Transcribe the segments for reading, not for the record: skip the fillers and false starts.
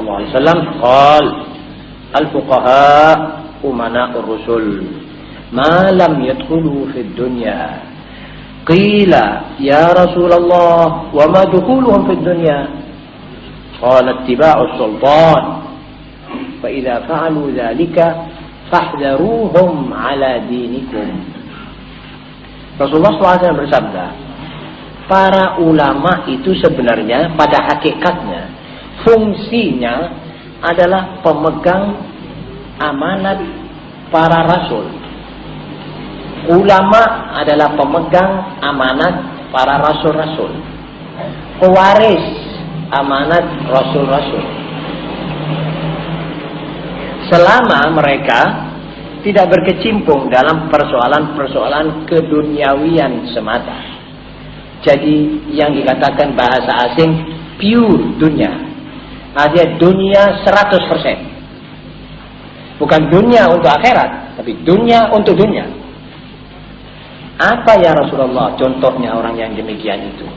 sallallahu alaihi wasallam qala al-fuqaha umana'ur rusul ma lam yadkhulu fid dunya. Qila ya Rasulullah wa ma dukhuluhum fid dunya? Qala ittiba'us sultan. Fa idza fa'alu dzalika fahdharuhum ala dinikum. Rasulullah SAW bersabda, para ulama itu sebenarnya pada hakikatnya fungsinya adalah pemegang amanat para rasul. Ulama adalah pemegang amanat para rasul-rasul, pewaris amanat rasul-rasul. Selama mereka tidak berkecimpung dalam persoalan-persoalan keduniawian semata. Jadi yang dikatakan bahasa asing pure dunia, artinya dunia 100%. Bukan dunia untuk akhirat, tapi dunia untuk dunia. Apa ya Rasulullah contohnya orang yang demikian itu?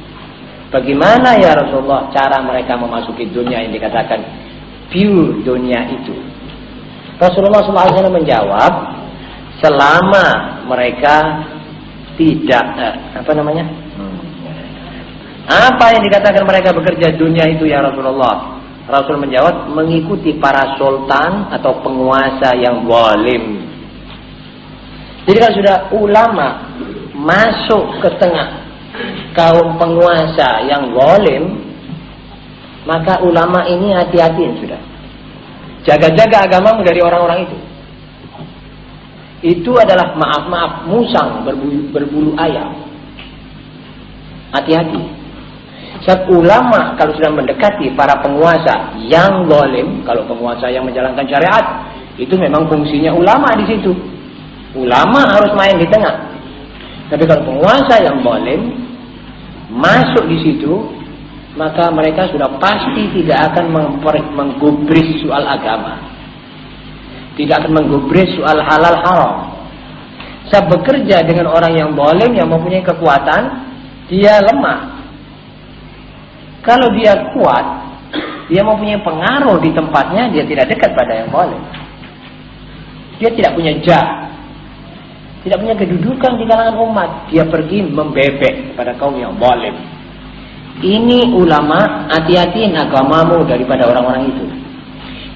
Bagaimana ya Rasulullah cara mereka memasuki dunia yang dikatakan pure dunia itu? Rasulullah SAW menjawab, selama mereka tidak apa yang dikatakan mereka bekerja dunia itu ya Rasulullah? Rasul menjawab, mengikuti para sultan atau penguasa yang zalim. Jadi kalau sudah ulama masuk ke tengah kaum penguasa yang zalim, maka ulama ini hati-hatiin sudah. Jaga-jaga agamamu dari orang-orang itu. Itu adalah maaf-maaf musang berbulu ayam. Hati-hati. Sebab ulama kalau sudah mendekati para penguasa yang zalim, kalau penguasa yang menjalankan syariat, itu memang fungsinya ulama di situ. Ulama harus main di tengah. Tapi kalau penguasa yang zalim masuk di situ, maka mereka sudah pasti tidak akan menggubris soal agama. Tidak akan menggubris soal halal haram. Saya bekerja dengan orang yang zalim yang mempunyai kekuatan, dia lemah. Kalau dia kuat, dia mempunyai pengaruh di tempatnya, dia tidak dekat pada yang zalim. Dia tidak punya jah, tidak punya kedudukan di kalangan umat. Dia pergi membebek pada kaum yang zalim. Ini ulama, hati-hatiin agamamu daripada orang-orang itu.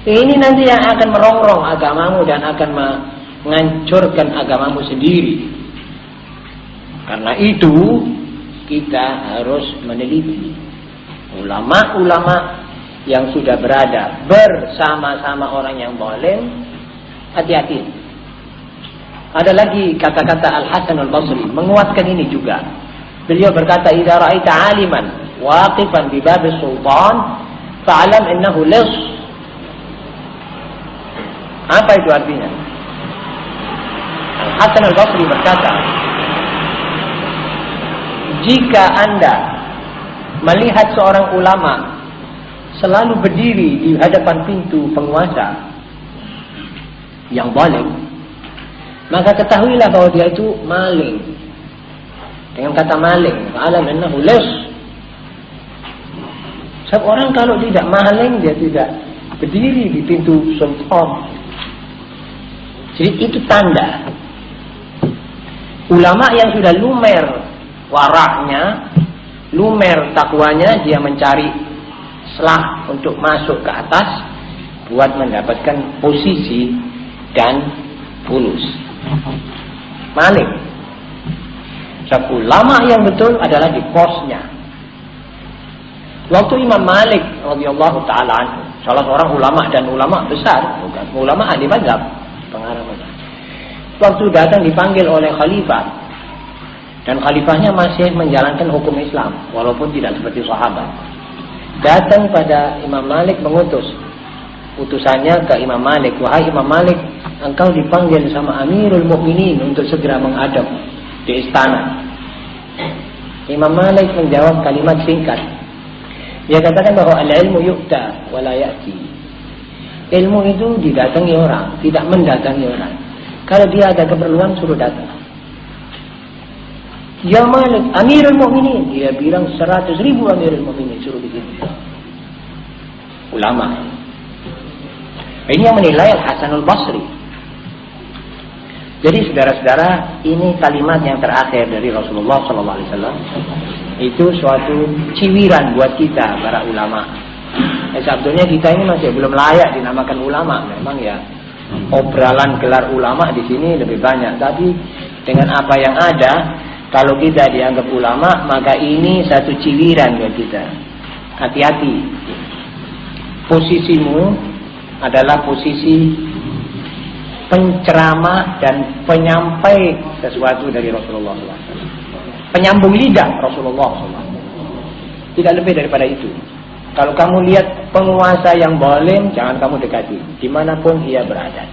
Ini nanti yang akan merongrong agamamu dan akan menghancurkan agamamu sendiri. Karena itu kita harus meneliti ulama-ulama yang sudah berada bersama-sama orang yang zalim. Hati-hati. Ada lagi kata-kata Al-Hasan Al-Basri menguatkan ini juga. Beliau berkata, "Idza ra'aita 'aliman waqifan bi bab sultan fa'lam innahu lis." Apa itu artinya? Al-Hasan Al-Basri berkata, jika Anda melihat seorang ulama selalu berdiri di hadapan pintu penguasa yang zalim, maka ketahuilah bahwa dia itu maling. Dengan kata maling, fa'lam innahu lis. Sebab orang kalau tidak maling, dia tidak berdiri di pintu sultan. Jadi itu tanda ulama yang sudah lumer waraknya, lumer takwanya, dia mencari selah untuk masuk ke atas buat mendapatkan posisi dan fulus. Maling. Sebab ulama yang betul adalah di posnya. Waktu Imam Malik radhiyallahu taala anhu, salah seorang ulama dan ulama besar, bukan ulama ahli mazhab, pengarang mazhab. Waktu datang dipanggil oleh khalifah, dan khalifahnya masih menjalankan hukum Islam walaupun tidak seperti sahabat. Datang pada Imam Malik mengutus utusannya ke Imam Malik, "Wahai Imam Malik, engkau dipanggil sama Amirul Mukminin untuk segera menghadap di istana." Imam Malik menjawab kalimat singkat. Dia katakan bahwa al-ilmu yu'ta wa la ya'ti. Ilmu itu didatangi orang, tidak mendatangi orang. Kalau dia ada keperluan, suruh datang. Ya Malik, Amirul Mukminin. Dia bilang 100.000 Amirul Mukminin suruh begini. Ulama. Ini yang menilai Al-Hasanul Basri. Jadi saudara-saudara, ini kalimat yang terakhir dari Rasulullah SAW. Itu suatu ciwiran buat kita para ulama. Sebetulnya kita ini masih belum layak dinamakan ulama. Memang ya obrolan gelar ulama di sini lebih banyak. Tapi dengan apa yang ada, kalau kita dianggap ulama, maka ini satu ciwiran buat kita. Hati-hati. Posisimu adalah posisi penceramah dan penyampai sesuatu dari Rasulullah SAW. Penyambung lidah Rasulullah SAW. Tidak lebih daripada itu. Kalau kamu lihat penguasa yang zalim, jangan kamu dekati, dimanapun ia berada.